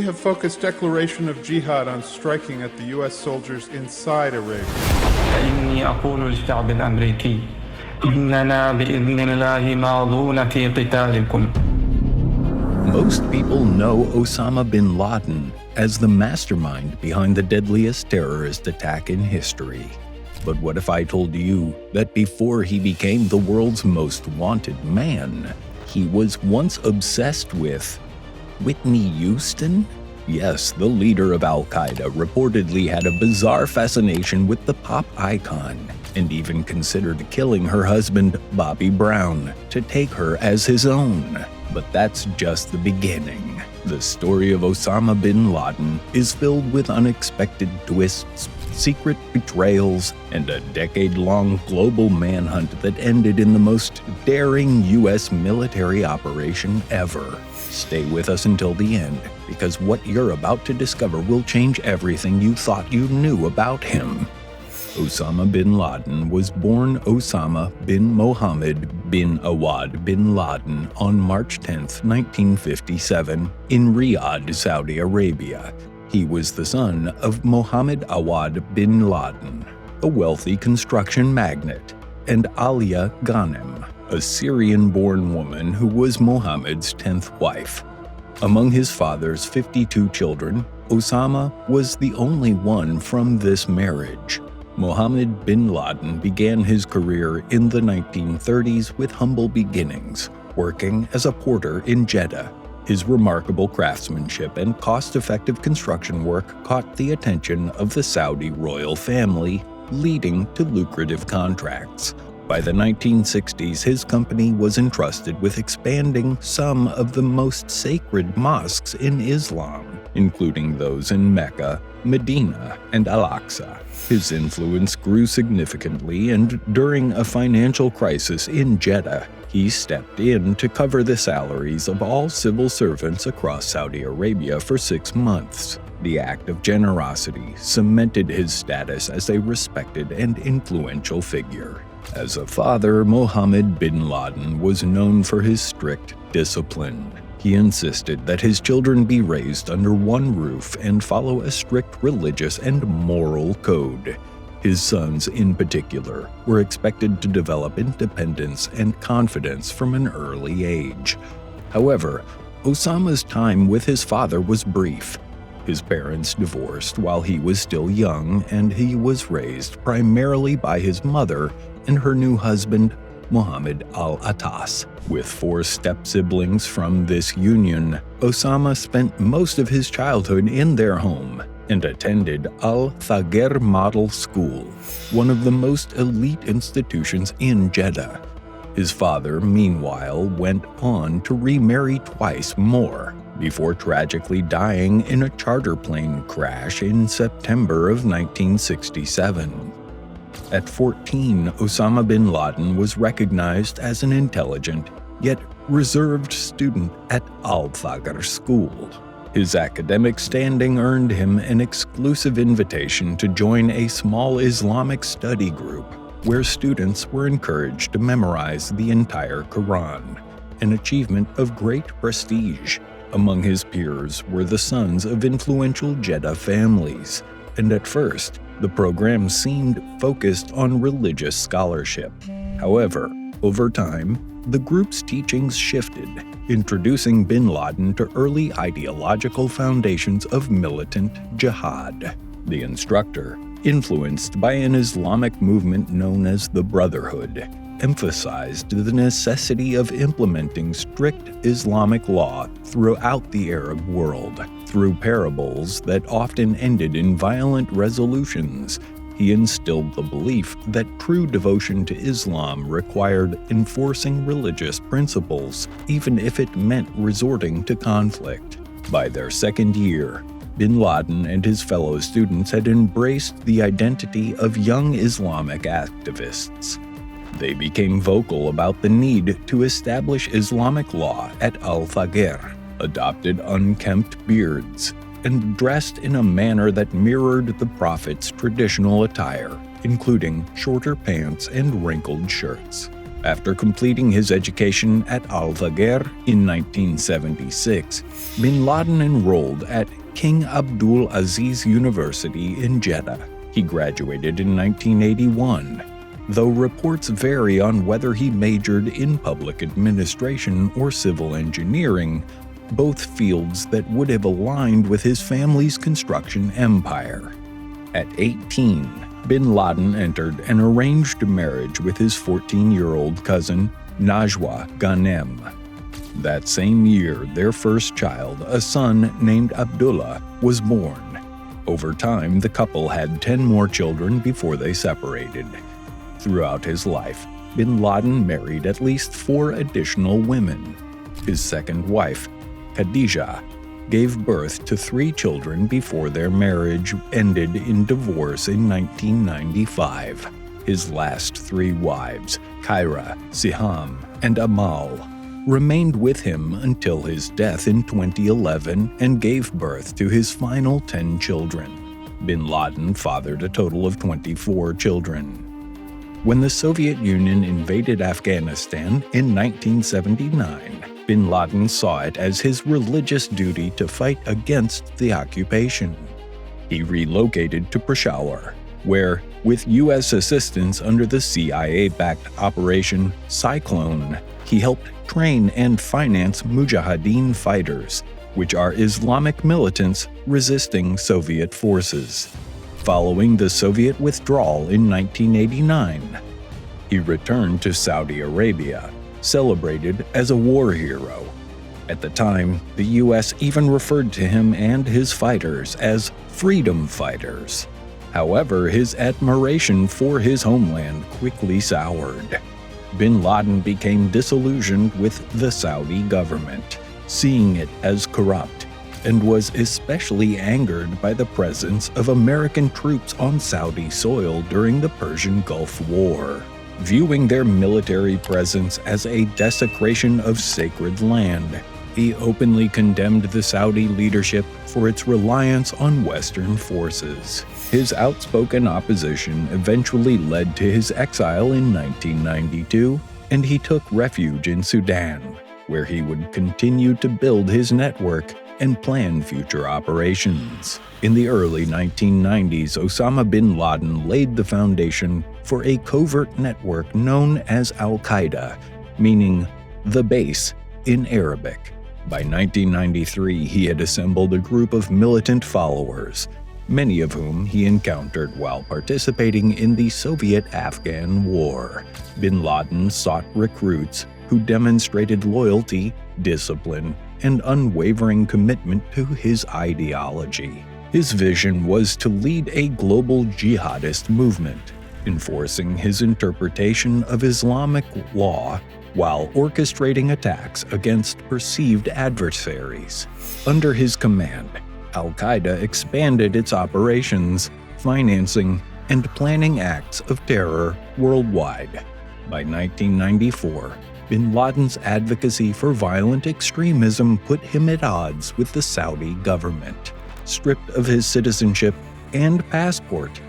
have focused declaration of jihad on striking at the U.S. soldiers inside Arabia. فإني أقول للشعب الأمريكي إننا بإذن الله ماضون في قتالكم. Most people know Osama bin Laden as the mastermind behind the deadliest terrorist attack in history. But what if I told you that before he became the world's most wanted man, he was once obsessed with Whitney Houston? Yes, the leader of Al-Qaeda reportedly had a bizarre fascination with the pop icon and even considered killing her husband, Bobby Brown, to take her as his own. But that's just the beginning. The story of Osama bin Laden is filled with unexpected twists, secret betrayals, and a decade-long global manhunt that ended in the most daring U.S. military operation ever. Stay with us until the end, because what you're about to discover will change everything you thought you knew about him. Osama bin Laden was born Osama bin Mohammed bin Awad bin Laden on March 10, 1957, in Riyadh, Saudi Arabia. He was the son of Mohammed Awad bin Laden, a wealthy construction magnate, and Alia Ghanem, a Syrian-born woman who was Mohammed's 10th wife. Among his father's 52 children, Osama was the only one from this marriage. Mohammed bin Laden began his career in the 1930s with humble beginnings, working as a porter in Jeddah. His remarkable craftsmanship and cost-effective construction work caught the attention of the Saudi royal family, leading to lucrative contracts. By the 1960s, his company was entrusted with expanding some of the most sacred mosques in Islam, including those in Mecca, Medina, and Al-Aqsa. His influence grew significantly, and during a financial crisis in Jeddah, he stepped in to cover the salaries of all civil servants across Saudi Arabia for 6 months. The act of generosity cemented his status as a respected and influential figure. As a father, Mohammed bin Laden was known for his strict discipline. He insisted that his children be raised under one roof and follow a strict religious and moral code. His sons, in particular, were expected to develop independence and confidence from an early age. However, Osama's time with his father was brief. His parents divorced while he was still young, and he was raised primarily by his mother and her new husband, Mohammed Al-Attas. With 4 step-siblings from this union, Osama spent most of his childhood in their home and attended Al-Thagher Model School, one of the most elite institutions in Jeddah. His father, meanwhile, went on to remarry twice more, before tragically dying in a charter plane crash in September of 1967. At 14, Osama bin Laden was recognized as an intelligent, yet reserved student at Al-Thagher School. His academic standing earned him an exclusive invitation to join a small Islamic study group, where students were encouraged to memorize the entire Quran, an achievement of great prestige. Among his peers were the sons of influential Jeddah families, and at first, the program seemed focused on religious scholarship. However, over time, the group's teachings shifted, introducing bin Laden to early ideological foundations of militant jihad. The instructor, influenced by an Islamic movement known as the Brotherhood, emphasized the necessity of implementing strict Islamic law throughout the Arab world. Through parables that often ended in violent resolutions, he instilled the belief that true devotion to Islam required enforcing religious principles, even if it meant resorting to conflict. By their second year, bin Laden and his fellow students had embraced the identity of young Islamic activists. They became vocal about the need to establish Islamic law at Al-Thagher, adopted unkempt beards, and dressed in a manner that mirrored the Prophet's traditional attire, including shorter pants and wrinkled shirts. After completing his education at Al-Qaeda in 1976, bin Laden enrolled at King Abdul Aziz University in Jeddah. He graduated in 1981, though reports vary on whether he majored in public administration or civil engineering, both fields that would have aligned with his family's construction empire. At 18, bin Laden entered an arranged marriage with his 14-year-old cousin, Najwa Ghanem. That same year, their first child, a son named Abdullah, was born. Over time, the couple had 10 more children before they separated. Throughout his life, bin Laden married at least 4 additional women. His second wife, Khadija, gave birth to 3 children before their marriage ended in divorce in 1995. His last 3 wives, Kyra, Siham, and Amal, remained with him until his death in 2011 and gave birth to his final 10 children. Bin Laden fathered a total of 24 children. When the Soviet Union invaded Afghanistan in 1979, bin Laden saw it as his religious duty to fight against the occupation. He relocated to Peshawar, where, with U.S. assistance under the CIA-backed Operation Cyclone, he helped train and finance Mujahideen fighters, which are Islamic militants resisting Soviet forces. Following the Soviet withdrawal in 1989, he returned to Saudi Arabia, celebrated as a war hero. At the time, the U.S. even referred to him and his fighters as freedom fighters. However, his admiration for his homeland quickly soured. Bin Laden became disillusioned with the Saudi government, seeing it as corrupt, and was especially angered by the presence of American troops on Saudi soil during the Persian Gulf War. Viewing their military presence as a desecration of sacred land, he openly condemned the Saudi leadership for its reliance on Western forces. His outspoken opposition eventually led to his exile in 1992, and he took refuge in Sudan, where he would continue to build his network and plan future operations. In the early 1990s, Osama bin Laden laid the foundation for a covert network known as Al-Qaeda, meaning the base in Arabic. By 1993, he had assembled a group of militant followers, many of whom he encountered while participating in the Soviet-Afghan War. Bin Laden sought recruits who demonstrated loyalty, discipline, and unwavering commitment to his ideology. His vision was to lead a global jihadist movement, enforcing his interpretation of Islamic law while orchestrating attacks against perceived adversaries. Under his command, Al-Qaeda expanded its operations, financing, and planning acts of terror worldwide. By 1994, bin Laden's advocacy for violent extremism put him at odds with the Saudi government. Stripped of his citizenship and passport,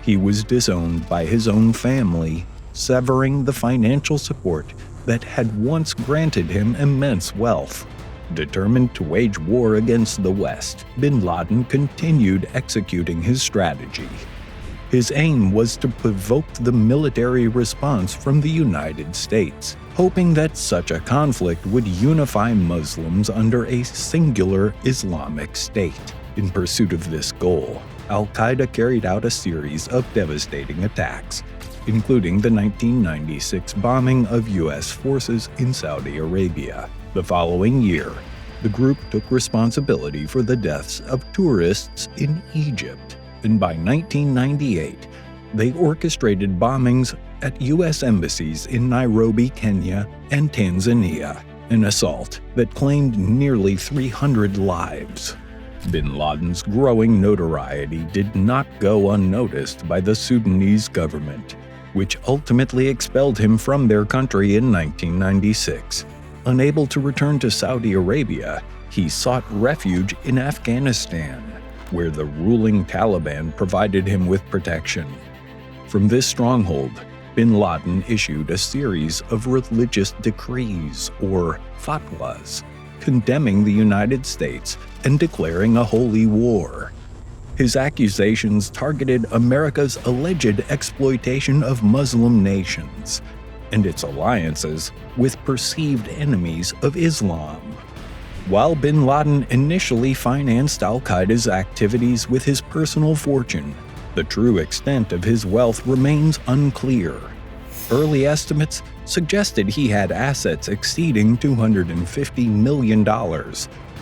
he was disowned by his own family, severing the financial support that had once granted him immense wealth. Determined to wage war against the West, bin Laden continued executing his strategy. His aim was to provoke the military response from the United States, hoping that such a conflict would unify Muslims under a singular Islamic state. In pursuit of this goal, Al-Qaeda carried out a series of devastating attacks, including the 1996 bombing of U.S. forces in Saudi Arabia. The following year, the group took responsibility for the deaths of tourists in Egypt, and by 1998, they orchestrated bombings at U.S. embassies in Nairobi, Kenya, and Tanzania, an assault that claimed nearly 300 lives. Bin Laden's growing notoriety did not go unnoticed by the Sudanese government, which ultimately expelled him from their country in 1996. Unable to return to Saudi Arabia, he sought refuge in Afghanistan, where the ruling Taliban provided him with protection. From this stronghold, bin Laden issued a series of religious decrees, or fatwas, condemning the United States and declaring a holy war. His accusations targeted America's alleged exploitation of Muslim nations and its alliances with perceived enemies of Islam. While bin Laden initially financed Al-Qaeda's activities with his personal fortune, the true extent of his wealth remains unclear. Early estimates suggested he had assets exceeding $250 million,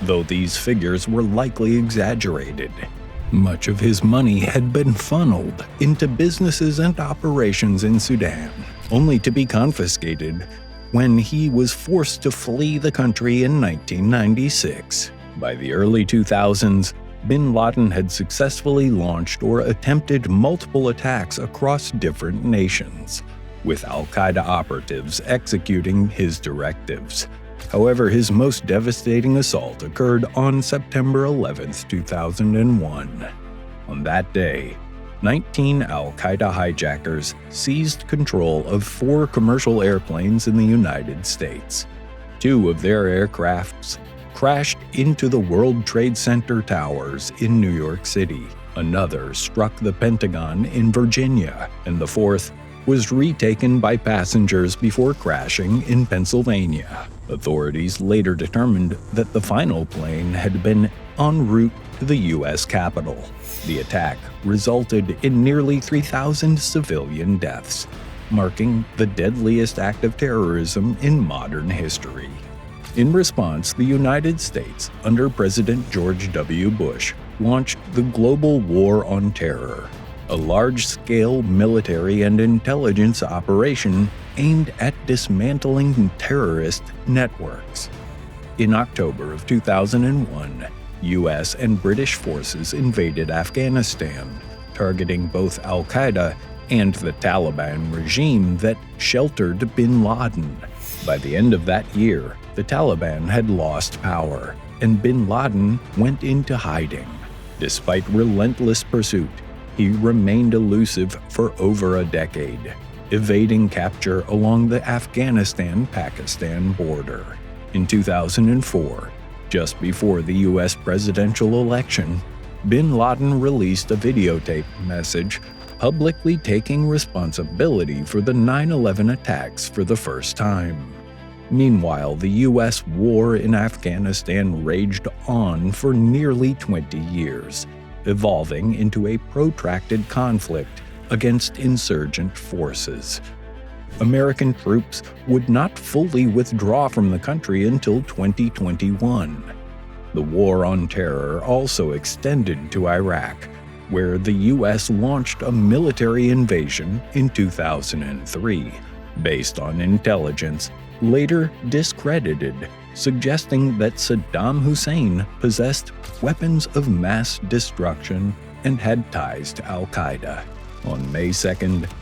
though these figures were likely exaggerated. Much of his money had been funneled into businesses and operations in Sudan, only to be confiscated when he was forced to flee the country in 1996. By the early 2000s, bin Laden had successfully launched or attempted multiple attacks across different nations, with Al-Qaeda operatives executing his directives. However, his most devastating assault occurred on September 11, 2001. On that day, 19 Al-Qaeda hijackers seized control of 4 commercial airplanes in the United States. 2 of their aircrafts crashed into the World Trade Center towers in New York City. Another struck the Pentagon in Virginia, and the 4th was retaken by passengers before crashing in Pennsylvania. Authorities later determined that the final plane had been en route to the U.S. Capitol. The attack resulted in nearly 3,000 civilian deaths, marking the deadliest act of terrorism in modern history. In response, the United States, under President George W. Bush, launched the Global War on Terror, a large-scale military and intelligence operation aimed at dismantling terrorist networks. In October of 2001, U.S. and British forces invaded Afghanistan, targeting both Al-Qaeda and the Taliban regime that sheltered bin Laden. By the end of that year, the Taliban had lost power, and bin Laden went into hiding. Despite relentless pursuit, he remained elusive for over a decade, evading capture along the Afghanistan-Pakistan border. In 2004, just before the U.S. presidential election, bin Laden released a videotape message publicly taking responsibility for the 9/11 attacks for the first time. Meanwhile, the U.S. war in Afghanistan raged on for nearly 20 years, evolving into a protracted conflict against insurgent forces. American troops would not fully withdraw from the country until 2021. The war on terror also extended to Iraq, where the U.S. launched a military invasion in 2003, based on intelligence later discredited, suggesting that Saddam Hussein possessed weapons of mass destruction and had ties to Al-Qaeda. On May 2,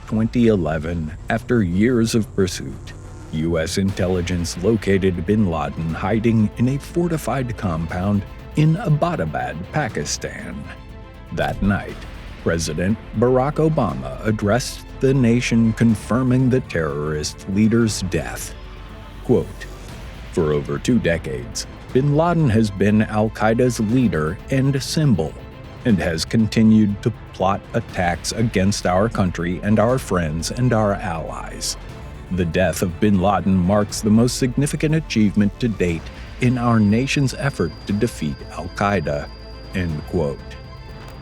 2011, after years of pursuit, U.S. intelligence located bin Laden hiding in a fortified compound in Abbottabad, Pakistan. That night, President Barack Obama addressed the nation confirming the terrorist leader's death. Quote, "For over 2 decades, bin Laden has been Al-Qaeda's leader and symbol, and has continued to plot attacks against our country and our friends and our allies. The death of bin Laden marks the most significant achievement to date in our nation's effort to defeat Al-Qaeda." End quote.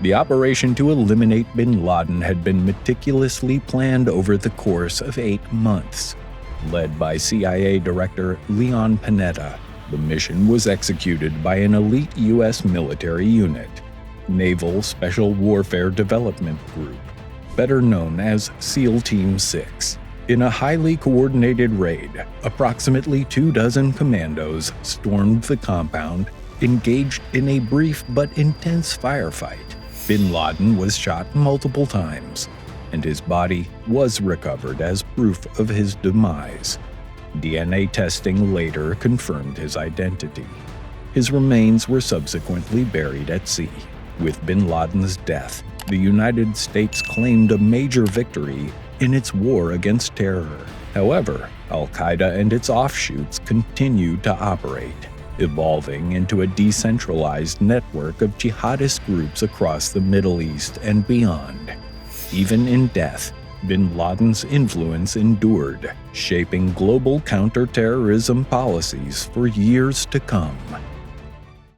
The operation to eliminate bin Laden had been meticulously planned over the course of 8 months. Led by CIA Director Leon Panetta, the mission was executed by an elite U.S. military unit, Naval Special Warfare Development Group, better known as SEAL Team 6. In a highly coordinated raid, approximately 24 commandos stormed the compound, engaged in a brief but intense firefight. Bin Laden was shot multiple times, and his body was recovered as proof of his demise. DNA testing later confirmed his identity. His remains were subsequently buried at sea. With bin Laden's death, the United States claimed a major victory in its war against terror. However, Al-Qaeda and its offshoots continue to operate, evolving into a decentralized network of jihadist groups across the Middle East and beyond. Even in death, bin Laden's influence endured, shaping global counterterrorism policies for years to come.